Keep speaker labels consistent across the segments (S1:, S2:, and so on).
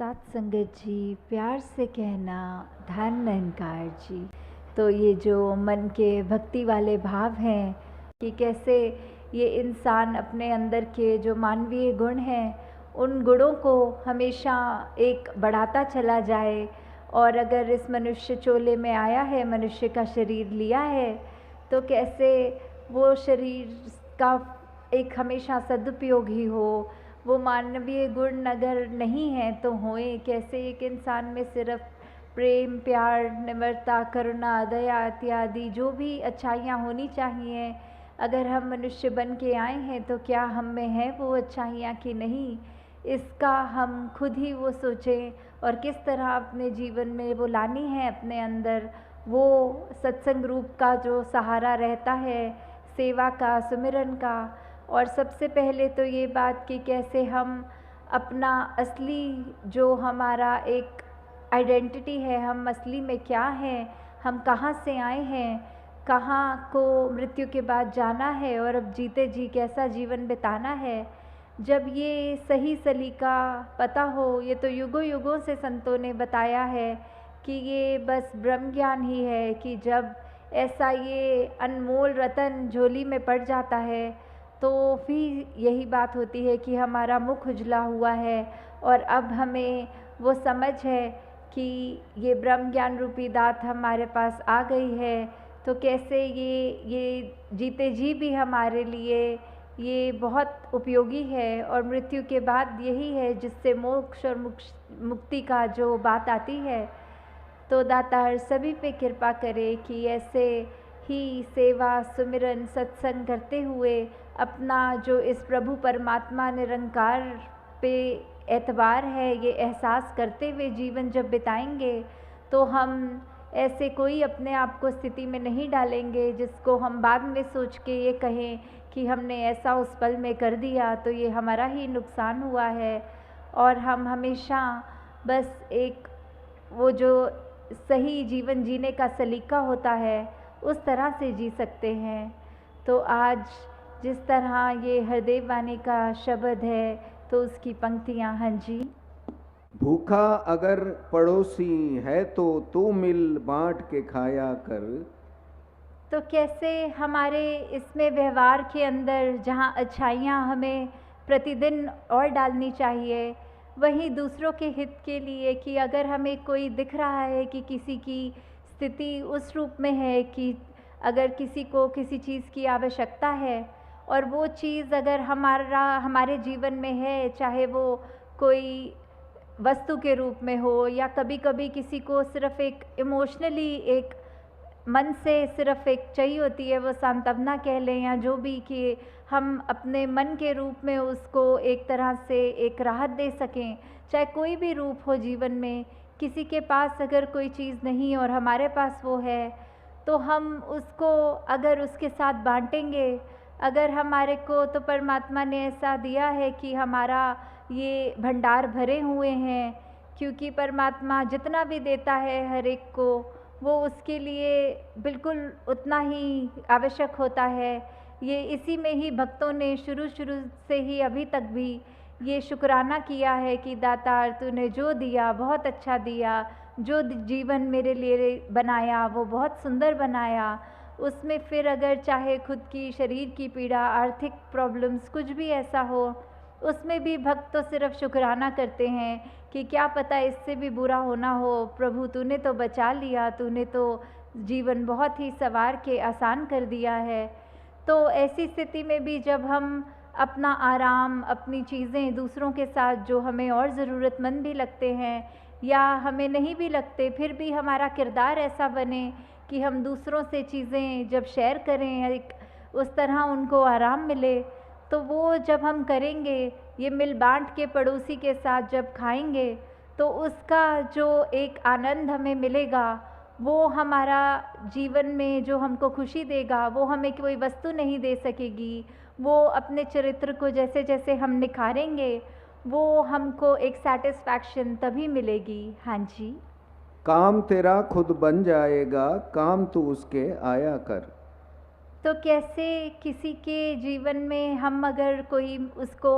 S1: साथ संगत जी, प्यार से कहना धन निरंकार जी। तो ये जो मन के भक्ति वाले भाव हैं कि कैसे ये इंसान अपने अंदर के जो मानवीय गुण हैं उन गुणों को हमेशा एक बढ़ाता चला जाए, और अगर इस मनुष्य चोले में आया है, मनुष्य का शरीर लिया है, तो कैसे वो शरीर का एक हमेशा सदुपयोग ही हो। वो मानवीय गुण अगर नहीं है तो होए कैसे। एक इंसान में सिर्फ प्रेम, प्यार, निम्रता, करुणा, दया इत्यादि जो भी अच्छाइयाँ होनी चाहिए, अगर हम मनुष्य बन के आए हैं तो क्या हम में है वो अच्छाइयाँ कि नहीं, इसका हम खुद ही वो सोचें। और किस तरह अपने जीवन में वो लानी है अपने अंदर, वो सत्संग रूप का जो सहारा रहता है, सेवा का, सुमिरन का। और सबसे पहले तो ये बात कि कैसे हम अपना असली जो हमारा एक आइडेंटिटी है, हम असली में क्या हैं, हम कहाँ से आए हैं, कहाँ को मृत्यु के बाद जाना है और अब जीते जी कैसा जीवन बिताना है, जब ये सही सलीका पता हो। ये तो युगों युगों से संतों ने बताया है कि ये बस ब्रह्म ज्ञान ही है कि जब ऐसा ये अनमोल रतन झोली में पड़ जाता है तो फिर यही बात होती है कि हमारा मुख उजला हुआ है और अब हमें वो समझ है कि ये ब्रह्म ज्ञान रूपी दात हमारे पास आ गई है। तो कैसे ये जीते जी भी हमारे लिए ये बहुत उपयोगी है, और मृत्यु के बाद यही है जिससे मोक्ष और मुक्ति का जो बात आती है। तो दातार सभी पे कृपा करे कि ऐसे ही सेवा, सुमिरन, सत्संग करते हुए अपना जो इस प्रभु परमात्मा निरंकार पे एतबार है ये एहसास करते हुए जीवन जब बिताएंगे तो हम ऐसे कोई अपने आप को स्थिति में नहीं डालेंगे जिसको हम बाद में सोच के ये कहें कि हमने ऐसा उस पल में कर दिया तो ये हमारा ही नुकसान हुआ है। और हम हमेशा बस एक वो जो सही जीवन जीने का सलीका होता है उस तरह से जी सकते हैं। तो आज जिस तरह ये हरदेव वाणी का शब्द है तो उसकी पंक्तियाँ। हाँ जी।
S2: भूखा अगर पड़ोसी है तो तू मिल बांट के खाया कर।
S1: तो कैसे हमारे इसमें व्यवहार के अंदर जहाँ अच्छाइयाँ हमें प्रतिदिन और डालनी चाहिए, वहीं दूसरों के हित के लिए कि अगर हमें कोई दिख रहा है कि किसी की स्थिति उस रूप में है कि अगर किसी को किसी चीज़ की आवश्यकता है और वो चीज़ अगर हमारे जीवन में है, चाहे वो कोई वस्तु के रूप में हो या कभी कभी किसी को सिर्फ एक इमोशनली एक मन से सिर्फ एक चाहिए होती है, वो सांत्वना कह लें या जो भी, कि हम अपने मन के रूप में उसको एक तरह से एक राहत दे सकें। चाहे कोई भी रूप हो जीवन में, किसी के पास अगर कोई चीज़ नहीं और हमारे पास वो है तो हम उसको अगर उसके साथ बांटेंगे, अगर हमारे को तो परमात्मा ने ऐसा दिया है कि हमारा ये भंडार भरे हुए हैं, क्योंकि परमात्मा जितना भी देता है हर एक को वो उसके लिए बिल्कुल उतना ही आवश्यक होता है। ये इसी में ही भक्तों ने शुरू से ही अभी तक भी ये शुक्राना किया है कि दातार तूने जो दिया बहुत अच्छा दिया, जो जीवन मेरे लिए बनाया वो बहुत सुंदर बनाया। उसमें फिर अगर चाहे खुद की शरीर की पीड़ा, आर्थिक प्रॉब्लम्स, कुछ भी ऐसा हो, उसमें भी भक्त तो सिर्फ शुक्राना करते हैं कि क्या पता इससे भी बुरा होना हो, प्रभु तूने तो बचा लिया, तूने तो जीवन बहुत ही संवार के आसान कर दिया है। तो ऐसी स्थिति में भी जब हम अपना आराम, अपनी चीज़ें दूसरों के साथ जो हमें और ज़रूरतमंद भी लगते हैं या हमें नहीं भी लगते, फिर भी हमारा किरदार ऐसा बने कि हम दूसरों से चीज़ें जब शेयर करें, एक उस तरह उनको आराम मिले, तो वो जब हम करेंगे, ये मिल बांट के पड़ोसी के साथ जब खाएंगे तो उसका जो एक आनंद हमें मिलेगा वो हमारा जीवन में जो हमको खुशी देगा वो हमें कोई वस्तु नहीं दे सकेगी। वो अपने चरित्र को जैसे जैसे हम निखारेंगे वो हमको एक सेटिस्फैक्शन तभी मिलेगी। हाँ जी।
S2: काम तेरा खुद बन जाएगा, काम तू उसके आया कर।
S1: तो कैसे किसी के जीवन में हम अगर कोई उसको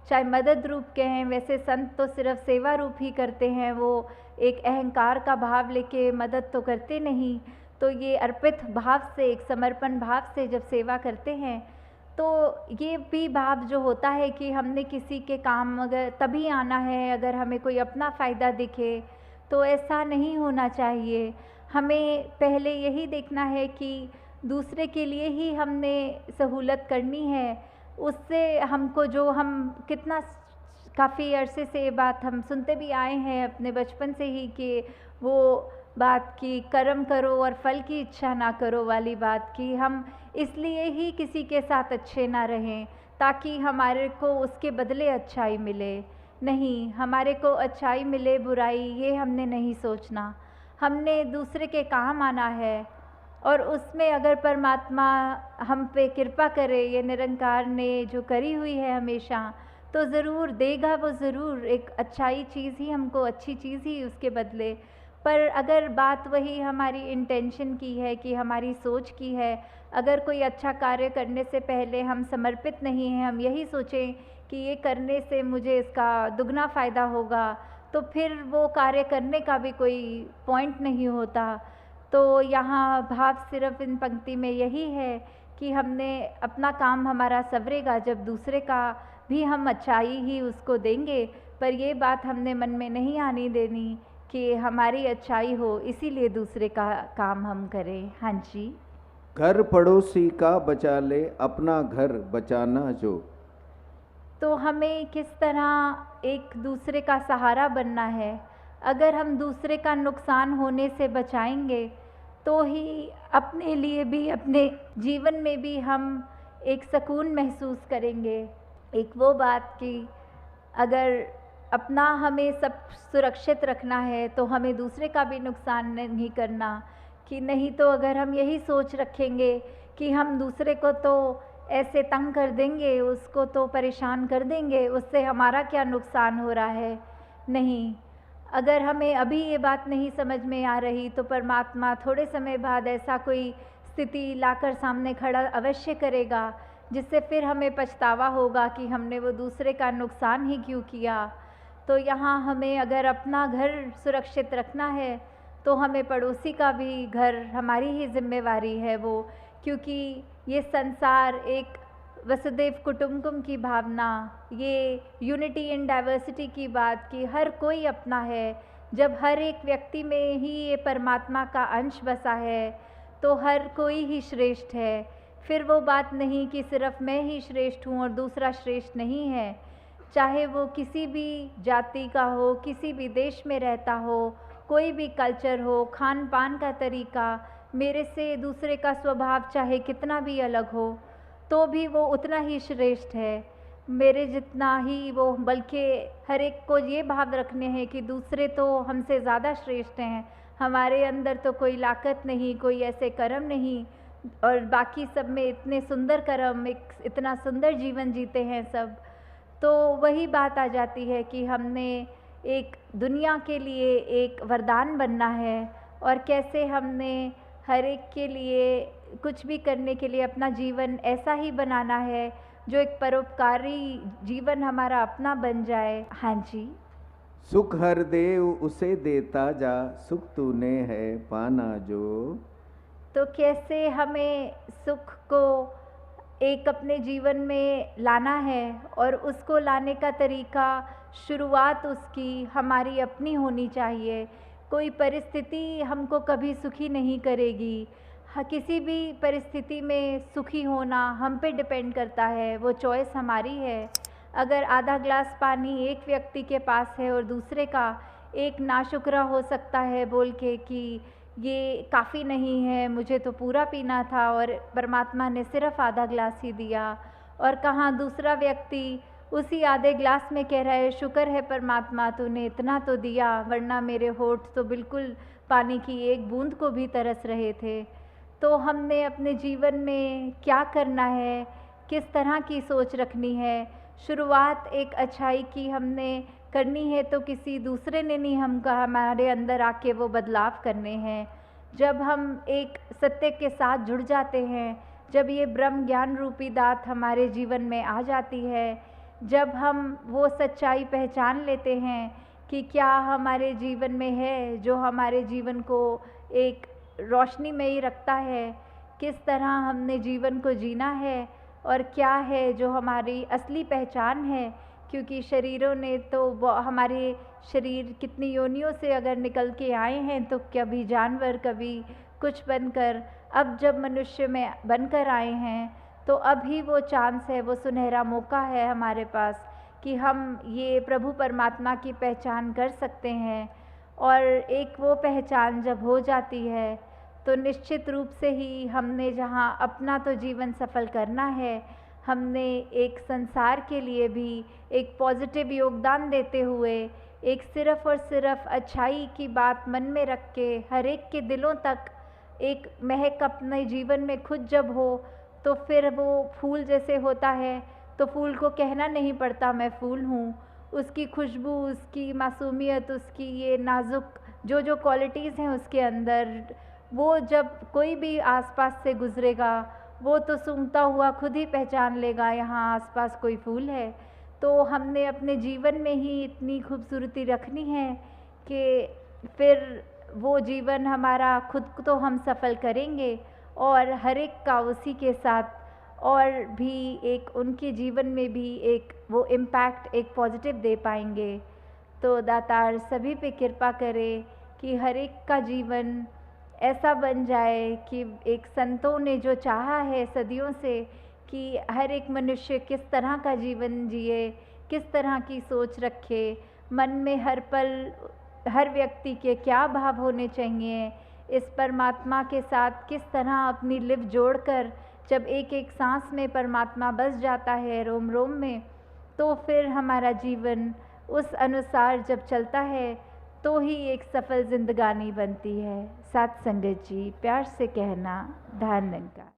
S1: चाहे मदद रूप के हैं, वैसे संत तो सिर्फ सेवा रूप ही करते हैं, वो एक अहंकार का भाव लेके मदद तो करते नहीं। तो ये अर्पित भाव से, एक समर्पण भाव से जब सेवा करते हैं तो ये भी भाव जो होता है कि हमने किसी के काम अगर तभी आना है अगर हमें कोई अपना फ़ायदा दिखे, तो ऐसा नहीं होना चाहिए। हमें पहले यही देखना है कि दूसरे के लिए ही हमने सहूलत करनी है, उससे हमको जो हम कितना काफ़ी अरसे से ये बात हम सुनते भी आए हैं अपने बचपन से ही कि वो बात कि कर्म करो और फल की इच्छा ना करो वाली बात, कि हम इसलिए ही किसी के साथ अच्छे ना रहें ताकि हमारे को उसके बदले अच्छाई मिले। नहीं, हमारे को अच्छाई मिले बुराई ये हमने नहीं सोचना, हमने दूसरे के काम आना है। और उसमें अगर परमात्मा हम पे कृपा करे, ये निरंकार ने जो करी हुई है हमेशा, तो ज़रूर देगा वो, ज़रूर एक अच्छाई चीज़ ही हमको, अच्छी चीज़ ही उसके बदले। पर अगर बात वही हमारी इंटेंशन की है कि हमारी सोच की है, अगर कोई अच्छा कार्य करने से पहले हम समर्पित नहीं हैं, हम यही सोचें कि ये करने से मुझे इसका दुगना फ़ायदा होगा, तो फिर वो कार्य करने का भी कोई पॉइंट नहीं होता। तो यहाँ भाव सिर्फ इन पंक्ति में यही है कि हमने अपना काम हमारा सवरेगा जब दूसरे का भी हम अच्छाई ही उसको देंगे, पर ये बात हमने मन में नहीं आनी देनी कि हमारी अच्छाई हो इसीलिए दूसरे का काम हम करें। हाँ जी।
S2: घर पड़ोसी का बचा ले, अपना घर बचाना जो।
S1: तो हमें किस तरह एक दूसरे का सहारा बनना है। अगर हम दूसरे का नुकसान होने से बचाएंगे तो ही अपने लिए भी, अपने जीवन में भी हम एक सुकून महसूस करेंगे। एक वो बात कि अगर अपना हमें सब सुरक्षित रखना है तो हमें दूसरे का भी नुकसान नहीं करना, कि नहीं तो अगर हम यही सोच रखेंगे कि हम दूसरे को तो ऐसे तंग कर देंगे, उसको तो परेशान कर देंगे, उससे हमारा क्या नुकसान हो रहा है। नहीं, अगर हमें अभी ये बात नहीं समझ में आ रही तो परमात्मा थोड़े समय बाद ऐसा कोई स्थिति लाकर सामने खड़ा अवश्य करेगा जिससे फिर हमें पछतावा होगा कि हमने वो दूसरे का नुकसान ही क्यों किया। तो यहाँ हमें अगर अपना घर सुरक्षित रखना है तो हमें पड़ोसी का भी घर, हमारी ही जिम्मेवारी है वो, क्योंकि ये संसार एक वसुदेव कुटुंबकम की भावना, ये यूनिटी इन डाइवर्सिटी की बात कि हर कोई अपना है। जब हर एक व्यक्ति में ही ये परमात्मा का अंश बसा है तो हर कोई ही श्रेष्ठ है। फिर वो बात नहीं कि सिर्फ मैं ही श्रेष्ठ हूँ और दूसरा श्रेष्ठ नहीं है। चाहे वो किसी भी जाति का हो, किसी भी देश में रहता हो, कोई भी कल्चर हो, खान पान का तरीका, मेरे से दूसरे का स्वभाव चाहे कितना भी अलग हो तो भी वो उतना ही श्रेष्ठ है मेरे जितना ही वो। बल्कि हर एक को ये भाव रखने हैं कि दूसरे तो हमसे ज़्यादा श्रेष्ठ हैं, हमारे अंदर तो कोई लाकत नहीं, कोई ऐसे कर्म नहीं, और बाकी सब में इतने सुंदर कर्म, एक इतना सुंदर जीवन जीते हैं सब। तो वही बात आ जाती है कि हमने एक दुनिया के लिए एक वरदान बनना है और कैसे हमने हर एक के लिए कुछ भी करने के लिए अपना जीवन ऐसा ही बनाना है जो एक परोपकारी जीवन हमारा अपना बन जाए। हाँ जी।
S2: सुख हर देव उसे देता जा, सुख तूने है पाना जो।
S1: तो कैसे हमें सुख को एक अपने जीवन में लाना है और उसको लाने का तरीका, शुरुआत उसकी हमारी अपनी होनी चाहिए। कोई परिस्थिति हमको कभी सुखी नहीं करेगी। किसी भी परिस्थिति में सुखी होना हम पे डिपेंड करता है, वो चॉइस हमारी है। अगर आधा ग्लास पानी एक व्यक्ति के पास है और दूसरे का एक नाशुक्रा हो सकता है बोल के कि ये काफ़ी नहीं है, मुझे तो पूरा पीना था और परमात्मा ने सिर्फ आधा ग्लास ही दिया, और कहाँ दूसरा व्यक्ति उसी आधे ग्लास में कह रहा है शुक्र है परमात्मा तूने इतना तो दिया, वरना मेरे होठ तो बिल्कुल पानी की एक बूंद को भी तरस रहे थे। तो हमने अपने जीवन में क्या करना है, किस तरह की सोच रखनी है। शुरुआत एक अच्छाई की हमने करनी है तो किसी दूसरे ने नहीं हमारे अंदर आके वो बदलाव करने हैं। जब हम एक सत्य के साथ जुड़ जाते हैं, जब ये ब्रह्म ज्ञान रूपी दात हमारे जीवन में आ जाती है, जब हम वो सच्चाई पहचान लेते हैं कि क्या हमारे जीवन में है जो हमारे जीवन को एक रोशनी में ही रखता है, किस तरह हमने जीवन को जीना है और क्या है जो हमारी असली पहचान है। क्योंकि शरीरों ने तो हमारे शरीर कितनी योनियों से अगर निकल के आए हैं, तो कभी जानवर, कभी कुछ बनकर, अब जब मनुष्य में बनकर आए हैं तो अभी वो चांस है, वो सुनहरा मौका है हमारे पास कि हम ये प्रभु परमात्मा की पहचान कर सकते हैं। और एक वो पहचान जब हो जाती है तो निश्चित रूप से ही हमने जहाँ अपना तो जीवन सफल करना है, हमने एक संसार के लिए भी एक पॉजिटिव योगदान देते हुए, एक सिर्फ़ और सिर्फ अच्छाई की बात मन में रख के हर एक के दिलों तक एक महक अपने जीवन में खुद जब हो, तो फिर वो फूल जैसे होता है, तो फूल को कहना नहीं पड़ता मैं फूल हूँ। उसकी खुशबू, उसकी मासूमियत, उसकी ये नाजुक जो जो क्वालिटीज़ हैं उसके अंदर, वो जब कोई भी आसपास से गुज़रेगा वो तो सूंघता हुआ खुद ही पहचान लेगा यहाँ आसपास कोई फूल है। तो हमने अपने जीवन में ही इतनी खूबसूरती रखनी है कि फिर वो जीवन हमारा खुद तो हम सफल करेंगे और हर एक का उसी के साथ और भी एक उनके जीवन में भी एक वो इम्पैक्ट, एक पॉजिटिव दे पाएंगे। तो दातार सभी पे कृपा करे कि हर एक का जीवन ऐसा बन जाए कि एक संतों ने जो चाहा है सदियों से कि हर एक मनुष्य किस तरह का जीवन जिए, किस तरह की सोच रखे, मन में हर पल हर व्यक्ति के क्या भाव होने चाहिए, इस परमात्मा के साथ किस तरह अपनी लिव जोड़कर जब एक एक सांस में परमात्मा बस जाता है रोम रोम में, तो फिर हमारा जीवन उस अनुसार जब चलता है तो ही एक सफल जिंदगानी बनती है। साथ संगत जी, प्यार से कहना, धन निरंकार।